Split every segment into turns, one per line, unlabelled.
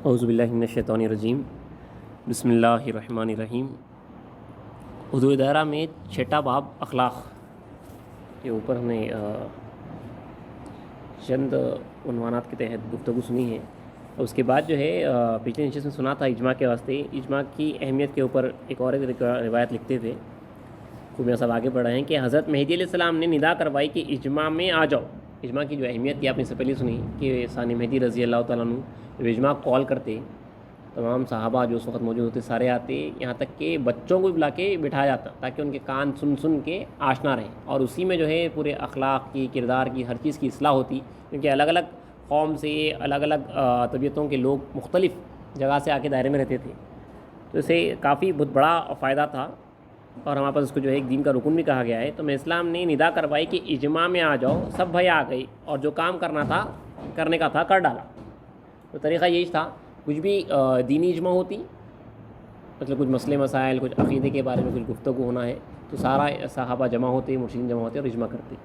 اعوذ باللہ من الشیطان الرجیم، بسم اللہ الرحمن الرحیم۔ حضور دائرہ میں چھٹا باب اخلاق کے اوپر ہم نے چند عنوانات کے تحت گفتگو سنی ہے، اور اس کے بعد جو ہے پچھلے نشست میں سنا تھا اجماع کے واسطے، اجماع کی اہمیت کے اوپر ایک اور روایت لکھتے تھے خوبیاں سب آگے بڑھ رہے ہیں کہ حضرت مہدی علیہ السلام نے ندا کروائی کہ اجماع میں آ جاؤ۔ اجماع کی جو اہمیت تھی آپ نے سے پہلے سنی کہ ثانی مہدی رضی اللہ تعالیٰ عنہ جب اجماع کال کرتے، تمام صحابہ جو اس وقت موجود ہوتے سارے آتے، یہاں تک کہ بچوں کو بلا کے بٹھایا جاتا تاکہ ان کے کان سن سن کے آشنا رہیں، اور اسی میں جو ہے پورے اخلاق کی، کردار کی، ہر چیز کی اصلاح ہوتی، کیونکہ الگ الگ قوم سے، الگ الگ طبیعتوں کے لوگ مختلف جگہ سے آ کے دائرے میں رہتے تھے، تو اسے کافی بہت بڑا فائدہ تھا، اور ہمارے پاس اس کو جو ہے ایک دین کا رکن بھی کہا گیا ہے۔ تو میں اسلام نے ندا کروائی کہ اجماع میں آ جاؤ، سب بھائی آ گئی، اور جو کام کرنا تھا، کرنے کا تھا، کر ڈالا۔ تو طریقہ یہی تھا، کچھ بھی دینی اجماع ہوتی، مطلب کچھ مسئلے مسائل، کچھ عقیدے کے بارے میں کچھ گفتگو ہونا ہے، تو سارا صحابہ جمع ہوتے، مرشدین جمع ہوتے اور اجماع کرتے،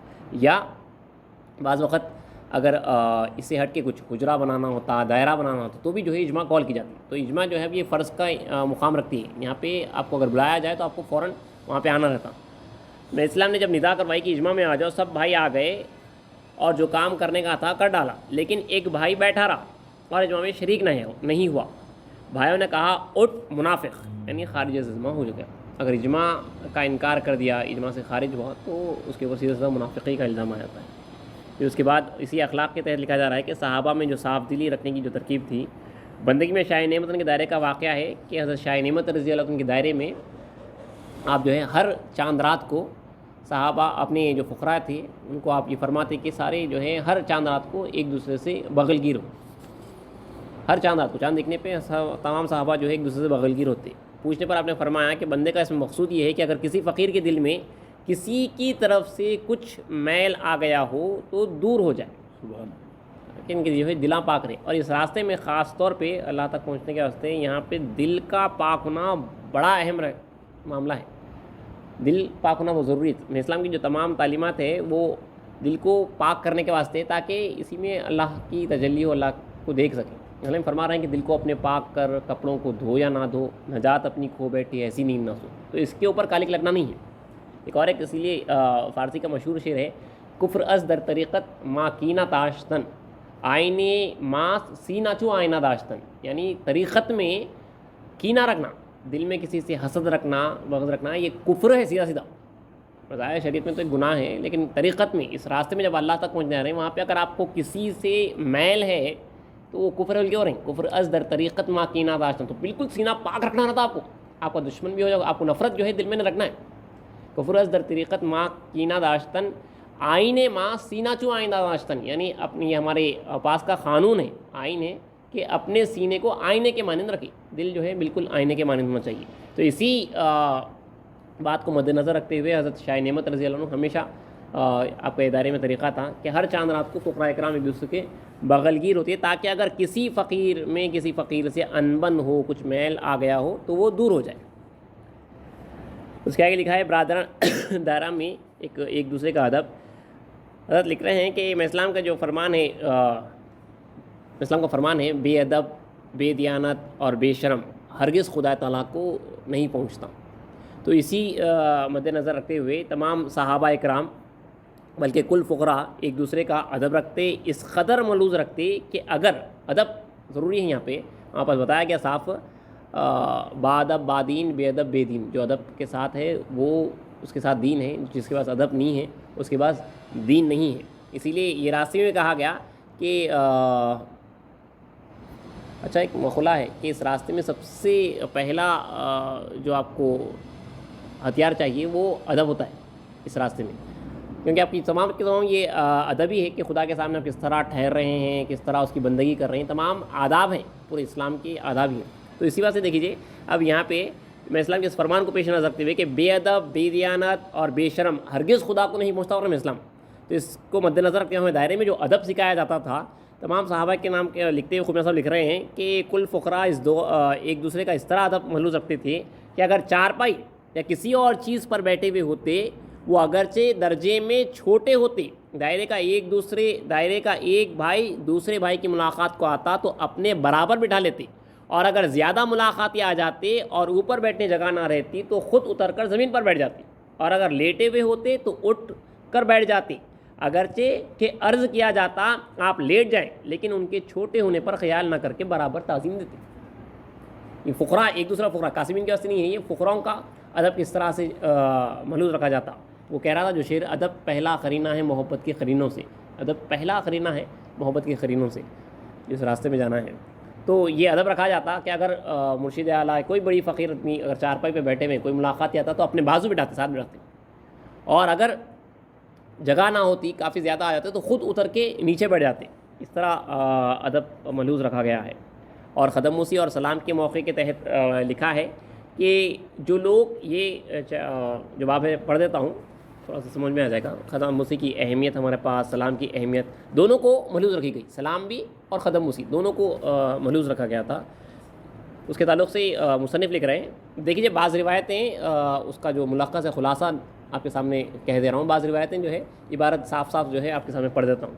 یا بعض وقت اگر اس سے ہٹ کے کچھ حجرہ بنانا ہوتا، دائرہ بنانا ہوتا، تو بھی جو ہے اجماع کال کی جاتی۔ تو اجماع جو ہے یہ فرض کا مقام رکھتی ہے، یہاں پہ آپ کو اگر بلایا جائے تو آپ کو فوراً وہاں پہ آنا رہتا۔ میں اسلام نے جب ندا کروائی کہ اجماع میں آ جاؤ، سب بھائی آ گئے، اور جو کام کرنے کا تھا کر ڈالا، لیکن ایک بھائی بیٹھا رہا اور اجماع میں شریک نہیں ہوا۔ بھائیوں نے کہا اٹھ منافق، یعنی خارج از اجماع ہو گیا۔ اگر اجماع کا انکار کر دیا، اجماع سے خارج ہوا، تو اس کے اوپر سیدھا سیدھا منافقی کا الزام آ جاتا ہے۔ پھر اس کے بعد اسی اخلاق کے تحت لکھا جا رہا ہے کہ صحابہ میں جو صاف دلی رکھنے کی جو ترکیب تھی، بندگی میں شاہ نعمت کے دائرے کا واقعہ ہے کہ حضرت شاہ نعمت رضی اللہ عنہ کے دائرے میں آپ جو ہے ہر چاند رات کو صحابہ اپنے جو فقراء تھے ان کو آپ یہ فرماتے کہ سارے جو ہے ہر چاند رات کو ایک دوسرے سے بغل گیر ہو، ہر چاند رات کو چاند دیکھنے پہ تمام صحابہ جو ہے ایک دوسرے سے بغل گیر ہوتے۔ پوچھنے پر آپ نے فرمایا کہ بندے کا اس میں مقصود یہ ہے کہ اگر کسی فقیر کے دل میں کسی کی طرف سے کچھ میل آ گیا ہو تو دور ہو جائے، کہ ان کے جو ہے دلاں پاک رہے، اور اس راستے میں خاص طور پہ اللہ تک پہنچنے کے واسطے یہاں پہ دل کا پاک ہونا بڑا اہم معاملہ ہے۔ دل پاک ہونا بہت ضروری ہے۔ اسلام کی جو تمام تعلیمات ہے وہ دل کو پاک کرنے کے واسطے، تاکہ اسی میں اللہ کی تجلی ہو، اللہ کو دیکھ سکیں۔ ہم فرما رہے ہیں کہ دل کو اپنے پاک کر، کپڑوں کو دھو یا نہ دھو، نجات اپنی کھو بیٹھی ایسی نیند نہ سو، تو اس کے اوپر کالک لگنا نہیں ہے۔ ایک اور اسی لیے فارسی کا مشہور شعر ہے، کفر از در طریقت ما کینہ داشتن، آئینے ما سینہ چو آئینہ داشتن، یعنی طریقت میں کینہ رکھنا، دل میں کسی سے حسد رکھنا، بغض رکھنا، یہ کفر ہے سیدھا سیدھا۔ بظاہر شریعت میں تو ایک گناہ ہے، لیکن طریقت میں، اس راستے میں جب اللہ تک پہنچنے آ رہے ہیں، وہاں پہ اگر آپ کو کسی سے میل ہے تو وہ کفر ہے، کیوں رہیں؟ کفر از در طریقت ما کینہ داشتن، تو بالکل سینہ پاک رکھنا رہتا آپ کو دشمن بھی ہو جائے، آپ کو نفرت جو ہے دل میں نہ رکھنا ہے۔ کفر از در طریقت ما کینہ داشتن، آئینے ما سینہ چو آئینہ داشتن، یعنی اپنی یہ ہمارے پاس کا قانون ہے، آئین ہے کہ اپنے سینے کو آئینے کے مانند رکھے، دل جو ہے بالکل آئینے کے مانند ہونا چاہیے۔ تو اسی بات کو مد نظر رکھتے ہوئے حضرت شاہ نعمت رضی اللہ عنہ ہمیشہ آپ کے ادارے میں طریقہ تھا کہ ہر چاند رات کو فقراء اکرام ایک دوسرے کے بغل گیر ہوتی ہے، تاکہ اگر کسی فقیر میں کسی فقیر سے انبن ہو، کچھ میل آ گیا ہو تو وہ دور ہو جائے۔ اس کے آگے لکھا ہے برادران دائرہ میں ایک دوسرے کا ادب۔ حضرت لکھ رہے ہیں کہ اسلام کا جو فرمان ہے، اسلام کا فرمان ہے، بے ادب، بے دیانت اور بے شرم ہرگز خدا تعالیٰ کو نہیں پہنچتا۔ تو اسی مد نظر رکھتے ہوئے تمام صحابہ اکرام بلکہ کل فقراء ایک دوسرے کا ادب رکھتے، اس قدر ملوز رکھتے کہ اگر ادب ضروری ہے، یہاں پہ وہاں پر بتایا گیا صاف، با ادب با دین، بے ادب بے دین، جو ادب کے ساتھ ہے وہ اس کے ساتھ دین ہے، جس کے پاس ادب نہیں ہے اس کے پاس دین نہیں ہے۔ اسی لیے یہ راستے میں کہا گیا کہ اچھا ایک مقولہ ہے کہ اس راستے میں سب سے پہلا جو آپ کو ہتھیار چاہیے وہ ادب ہوتا ہے اس راستے میں، کیونکہ آپ کی تمام یہ ادب ہی ہے کہ خدا کے سامنے آپ کس طرح ٹھہر رہے ہیں، کس طرح اس کی بندگی کر رہے ہیں، تمام آداب ہیں، پورے اسلام کے آداب ہی ہیں۔ تو اسی بات سے دیکھ لیجیے، اب یہاں پہ میں اسلام کے اس فرمان کو پیش نظر رکھتے ہوئے کہ بے ادب، بے دیانت اور بے شرم ہرگز خدا کو نہیں پہنچتا، اور اسلام تو اس کو مد نظر رکھتے ہوئے دائرے میں جو ادب سکھایا جاتا تھا، تمام صحابہ کے نام کے لکھتے ہوئے خوبیاں صاحب لکھ رہے ہیں کہ کل فقراء ایک دوسرے کا اس طرح ادب محلوز رکھتے تھے کہ اگر چارپائی یا کسی اور چیز پر بیٹھے ہوئے ہوتے وہ اگرچہ درجے میں چھوٹے ہوتے، دائرے کا ایک بھائی دوسرے بھائی کی ملاقات کو آتا تو اپنے برابر بٹھا لیتے، اور اگر زیادہ ملاقاتی آ جاتے اور اوپر بیٹھنے جگہ نہ رہتی تو خود اتر کر زمین پر بیٹھ جاتے، اور اگر لیٹے ہوئے ہوتے تو اٹھ کر بیٹھ جاتے، اگرچہ کہ عرض کیا جاتا آپ لیٹ جائیں، لیکن ان کے چھوٹے ہونے پر خیال نہ کر کے برابر تعظیم دیتے۔ یہ فقراء، ایک دوسرا فقراء قاسمین کے واسطے نہیں ہے، یہ فقراؤں کا ادب کس طرح سے ملحوظ رکھا جاتا۔ وہ کہہ رہا تھا جو شعر، ادب پہلا قرینہ ہے محبت کے قرینوں سے، ادب پہلا قرینہ ہے محبت کے قرینوں سے، جس راستے میں جانا ہے۔ تو یہ ادب رکھا جاتا کہ اگر مرشد اعلیٰ کوئی بڑی فقیر آدمی اگر چارپائی پہ بیٹھے ہوئے کوئی ملاقات آتا تو اپنے بازو بٹھاتے، ساتھ بٹھاتے، اور اگر جگہ نہ ہوتی کافی زیادہ آ جاتے تو خود اتر کے نیچے بیٹھ جاتے۔ اس طرح ادب ملحوظ رکھا گیا ہے۔ اور خدموسی اور سلام کے موقع کے تحت لکھا ہے کہ جو لوگ یہ جو باب ہے پڑھ دیتا ہوں تھوڑا سا سمجھ میں آ جائے گا۔ خدموسی کی اہمیت ہمارے پاس، سلام کی اہمیت، دونوں کو ملحوظ رکھی گئی، سلام بھی اور خدموسی دونوں کو ملحوظ رکھا گیا تھا۔ اس کے تعلق سے مصنف لکھ رہے ہیں، دیکھیے بعض روایتیں اس کا جو ملخص ہے، خلاصہ آپ کے سامنے کہہ دے رہا ہوں، بعض روایتیں جو ہے عبارت صاف صاف جو ہے آپ کے سامنے پڑھ دیتا ہوں۔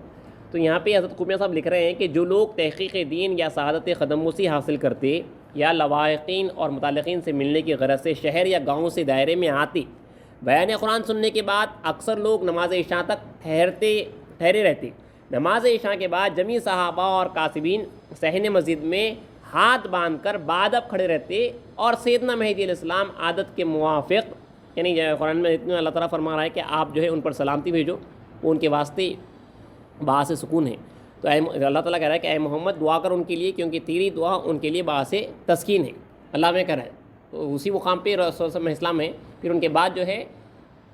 تو یہاں پہ حضرت خوب میاں صاحب لکھ رہے ہیں کہ جو لوگ تحقیق دین یا سعادت خدموسی حاصل کرتے یا لواحقین اور متعلقین سے ملنے کی غرض سے شہر یا گاؤں سے دائرے میں آتے، بیان قرآن سننے کے بعد اکثر لوگ نماز عشاء تک ٹھہرے رہتے، نماز عشاء کے بعد جمیع صحابہ اور کاسبین صحن مسجد میں ہاتھ باندھ کر بادب کھڑے رہتے، اور سیدنا مہدی علیہ السلام عادت کے موافق، یعنی قرآن میں اتنا اللہ تعالیٰ فرما رہا ہے کہ آپ جو ہے ان پر سلامتی بھیجو، وہ ان کے واسطے باعث سکون ہے۔ تو اللہ تعالیٰ کہہ رہا ہے کہ اے محمد دعا کر ان کے لیے، کیونکہ تیری دعا ان کے لیے باعث تسکین ہے، اللہ میں کہہ رہا ہے۔ تو اسی مقام پہ رسول صلی اللہ علیہ وسلم ہے۔ پھر ان کے بعد جو ہے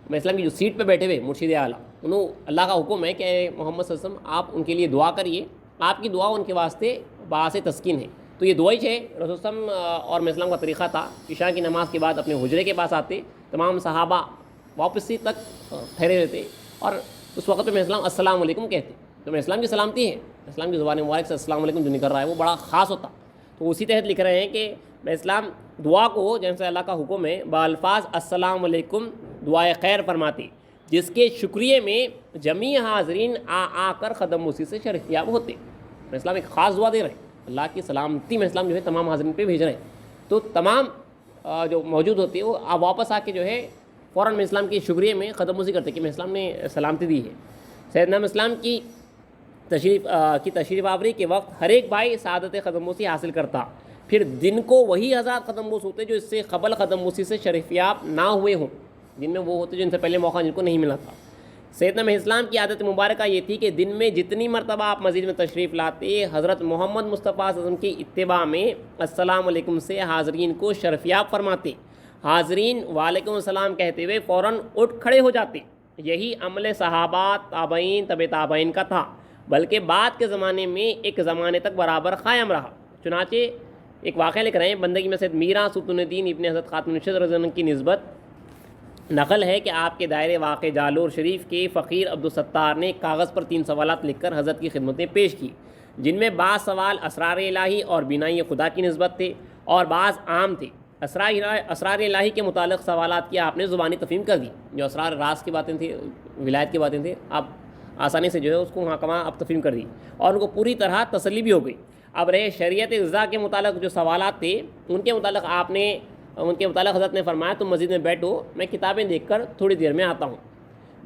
اسلام کی جو سیٹ پہ بیٹھے ہوئے مرشد اعلیٰ، انہوں اللہ کا حکم ہے کہ اے محمد صلی اللہ علیہ وسلم آپ ان کے لیے دعا کریے، آپ کی دعا ان کے واسطے باعث تسکین ہے۔ تو یہ دعا ہی ہے رسول صلی اللہ علیہ وسلم اور اسلام کا طریقہ تھا، عشاء کی نماز کے بعد اپنے حجرے کے پاس آتے، تمام صحابہ واپسی تک ٹھہرے رہتے، اور اس وقت پہ اسلام السلام علیکم کہتے۔ تو اسلام کی سلامتی ہے، اسلام کی زبان مبارک سے السلام علیکم جو نکل رہا ہے وہ بڑا خاص ہوتا۔ تو اسی تحت لکھ رہے ہیں کہ میں اسلام دعا کو جیسے اللہ کا حکم ہے بالفاظ السلام علیکم دعائے خیر فرماتی، جس کے شکریہ میں جمیع حاضرین آ کر خدموسی سے شرفیاب ہوتے۔ میں اسلام ایک خاص دعا دے رہے ہیں، اللہ کی سلامتی میں اسلام جو ہے تمام حاضرین پہ بھیج رہے ہیں۔ تو تمام جو موجود ہوتے ہیں وہ واپس آ کے جو ہے فوراً میں اسلام کی شکریہ میں خدموسی کرتے کہ میں اسلام نے سلامتی دی ہے۔ سیدنا اسلام کی تشریف آوری کے وقت ہر ایک بھائی سعادت خدموسی حاصل کرتا، پھر دن کو وہی حضرات خدموس ہوتے جو اس سے قبل خدموسی سے شرفیاب نہ ہوئے ہوں، جن میں وہ ہوتے جو ان سے پہلے موقع جن کو نہیں ملا تھا۔ سیدنا اسلام کی عادت مبارکہ یہ تھی کہ دن میں جتنی مرتبہ آپ مسجد میں تشریف لاتے، حضرت محمد مصطفیٰ صلی اللہ علیہ وسلم کی اتباع میں السلام علیکم سے حاضرین کو شرفیاب فرماتے، حاضرین وعلیکم السلام کہتے ہوئے فوراً اٹھ کھڑے ہو جاتے۔ یہی عمل صحابہ، تابعین، طب تابعین کا تھا، بلکہ بعد کے زمانے میں ایک زمانے تک برابر قائم رہا۔ چنانچہ ایک واقعہ لکھ رہے ہیں، بندگی میں سید میرا سلطان الدین ابن حضرت خاتم النشد رضی اللہ عنہ کی نسبت نقل ہے کہ آپ کے دائرے واقع جالور شریف کے فقیر عبدالستار نے کاغذ پر 3 سوالات لکھ کر حضرت کی خدمتیں پیش کی، جن میں بعض سوال اسرار الہی اور بینائی خدا کی نسبت تھے اور بعض عام تھے۔ اسرار الہی کے متعلق سوالات کی آپ نے زبانی تفہیم کر دی، جو اسرار راز کی باتیں تھیں، ولایت کی باتیں تھیں، آپ آسانی سے جو ہے اس کو وہاں کہاں اب تفہیم کر دی، اور ان کو پوری طرح تسلی بھی ہو گئی۔ اب رہے شریعت رضا کے متعلق جو سوالات تھے، ان کے متعلق حضرت نے فرمایا تم مسجد میں بیٹھو، میں کتابیں دیکھ کر تھوڑی دیر میں آتا ہوں۔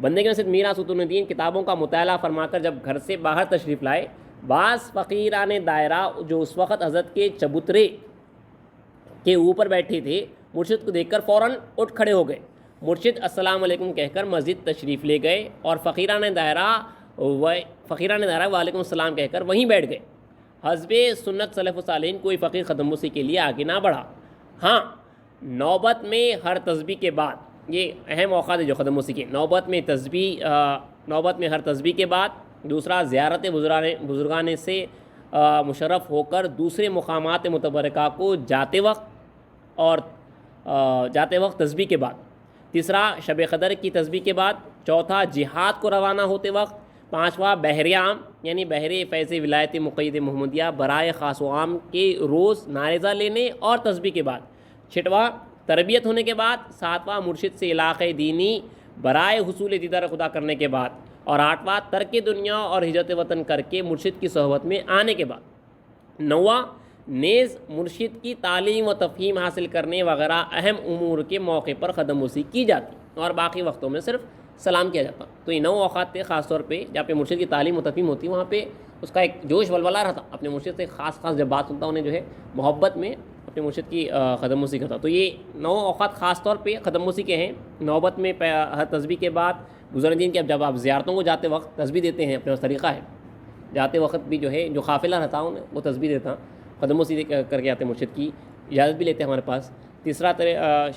بندگی میں سید میرا سلطان الدین کتابوں کا مطالعہ فرما کر جب گھر سے باہر تشریف لائے، بعض فقیران دائرہ جو اس وقت حضرت کے چبوترے کے اوپر بیٹھے تھے، مرشد کو دیکھ کر فوراً اٹھ کھڑے ہو گئے۔ مرشد السلام علیکم کہہ کر مسجد تشریف لے گئے اور فقیران دائرہ وعلیکم السلام کہہ کر وہیں بیٹھ گئے۔ حسب سنت سلف و صالحین کوئی فقیر خدموسی کے لیے آگے نہ بڑھا۔ ہاں، نوبت میں ہر تسبیح کے بعد، یہ اہم اوقات ہے جو خدموسی کے، نوبت میں ہر تسبیح کے بعد، دوسرا زیارت بزرگان سے مشرف ہو کر دوسرے مقامات متبرکہ کو جاتے وقت تسبیح کے بعد، تیسرا شب قدر کی تسبیح کے بعد، چوتھا جہاد کو روانہ ہوتے وقت، پانچواں بحر عام یعنی بحر فیض ولایت مقید محمدیہ برائے خاص و عام کے روز نارضہ لینے اور تسبیح کے بعد، چھٹواں تربیت ہونے کے بعد، ساتواں مرشد سے علاقہ دینی برائے حصول دیدار خدا کرنے کے بعد، اور 8واں ترک دنیا اور ہجرت وطن کر کے مرشد کی صحبت میں آنے کے بعد، 9واں نیز مرشد کی تعلیم و تفہیم حاصل کرنے وغیرہ اہم امور کے موقع پر قدم بوسی کی جاتی، اور باقی وقتوں میں صرف سلام کیا جاتا۔ تو یہ 9 اوقات تھے خاص طور پہ جہاں پہ مرشد کی تعلیم و تفہیم ہوتی، وہاں پہ اس کا ایک جوش ولولہ رہتا، اپنے مرشد سے خاص جب بات سنتا انہیں جو ہے محبت میں اپنے مرشد کی قدم بوسی کرتا۔ تو یہ 9 اوقات خاص طور پہ قدم بوسی کے ہیں۔ نوبت میں ہر تسبیح کے بعد گزرنے دن کے جب آپ زیارتوں کو جاتے وقت تسبیح دیتے ہیں، اپنے طریقہ ہے، جاتے وقت بھی جو ہے جو قافلہ رہتا انہیں وہ تسبیح دیتا، قدم بوسی کر کے آتے، مرشد کی اجازت بھی لیتے ہیں ہمارے پاس۔ تیسرا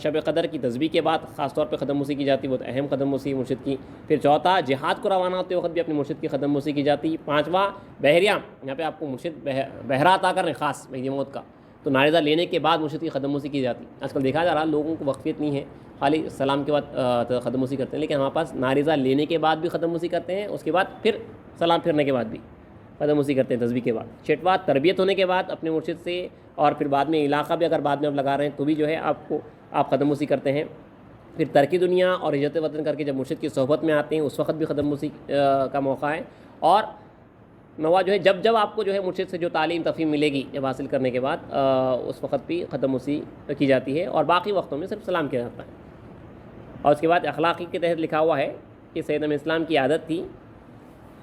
شب قدر کی تسبیح کے بعد خاص طور پہ قدم بوسی کی جاتی، بہت اہم قدم بوسی مرشد کی۔ پھر چوتھا جہاد کو روانہ ہوتے وقت بھی اپنے مرشد کی قدم بوسی کی جاتی۔ 5واں بحریہ، یہاں پہ آپ کو مرشد بہرا عطا کر رہے ہیں خاص مہدی موت کا، تو نعرہ لینے کے بعد مرشد کی قدم بوسی کی جاتی۔ آج کل دیکھا جا رہا لوگوں کو وقفیت نہیں ہے، خالی سلام کے بعد قدم بوسی کرتے ہیں، لیکن ہمارے پاس نعرہ لینے کے بعد بھی قدم بوسی کرتے ہیں، اس کے بعد پھر سلام پھرنے کے بعد بھی قدم بوسی کرتے ہیں تسبیح کے بعد۔ 6واں تربیت ہونے کے بعد اپنے مرشد سے، اور پھر بعد میں علاقہ بھی اگر بعد میں آپ لگا رہے ہیں تو بھی جو ہے آپ قدم بوسی کرتے ہیں۔ پھر ترک دنیا اور ہجرت وطن کر کے جب مرشد کی صحبت میں آتے ہیں اس وقت بھی قدم بوسی کا موقع ہے۔ اور 9واں جو ہے جب آپ کو جو ہے مرشد سے جو تعلیم تفہیم ملے گی جب حاصل کرنے کے بعد اس وقت بھی قدم بوسی کی جاتی ہے، اور باقی وقتوں میں صرف سلام کیا جاتا ہے۔ اور اس کے بعد اخلاقی کے تحت لکھا ہوا ہے کہ سیدنا اسلام کی عادت تھی،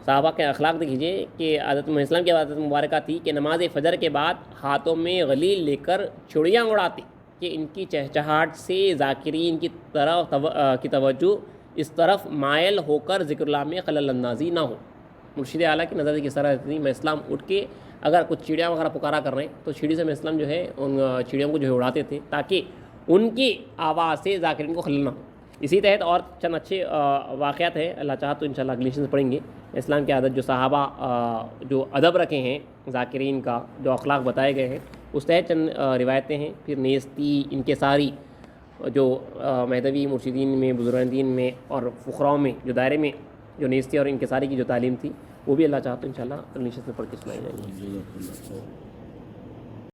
صحابہ کے اخلاق دیکھیے کہ عادت اسلام کی عادت مبارکہ تھی کہ نماز فجر کے بعد ہاتھوں میں غلیل لے کر چڑیاں اڑاتے کہ ان کی چہچہاٹ سے ذاکرین کی طرف کی توجہ اس طرف مائل ہو کر ذکر اللہ میں خلل اندازی نہ ہو۔ مرشد اعلیٰ کی نظر کس طرح رہتی تھی، میں اسلام اٹھ کے اگر کچھ چڑیاں وغیرہ پکارا کر رہے ہیں تو چھڑی سے میں اسلام جو ہے ان چڑیوں کو جو ہے اڑاتے تھے تاکہ ان کی آواز سے ذاکرین کو خلل نہ ہو۔ اسی تحت اور چند اچھے واقعات ہیں، اللہ چاہا تو انشاءاللہ اگلی لیشن سے پڑھیں گے۔ اسلام کی عادت جو صحابہ جو ادب رکھے ہیں ذاکرین کا، جو اخلاق بتائے گئے ہیں، اس تحت چند روایتیں ہیں۔ پھر نیستی انکساری جو مہدوی مرشدین میں، بزرگان دین میں اور فقراؤں میں جو دائرے میں جو نیستی اور انکساری کی جو تعلیم تھی وہ بھی اللہ چاہا تو انشاءاللہ اگلی لیشن میں پڑھ کے سنائی جائے گی۔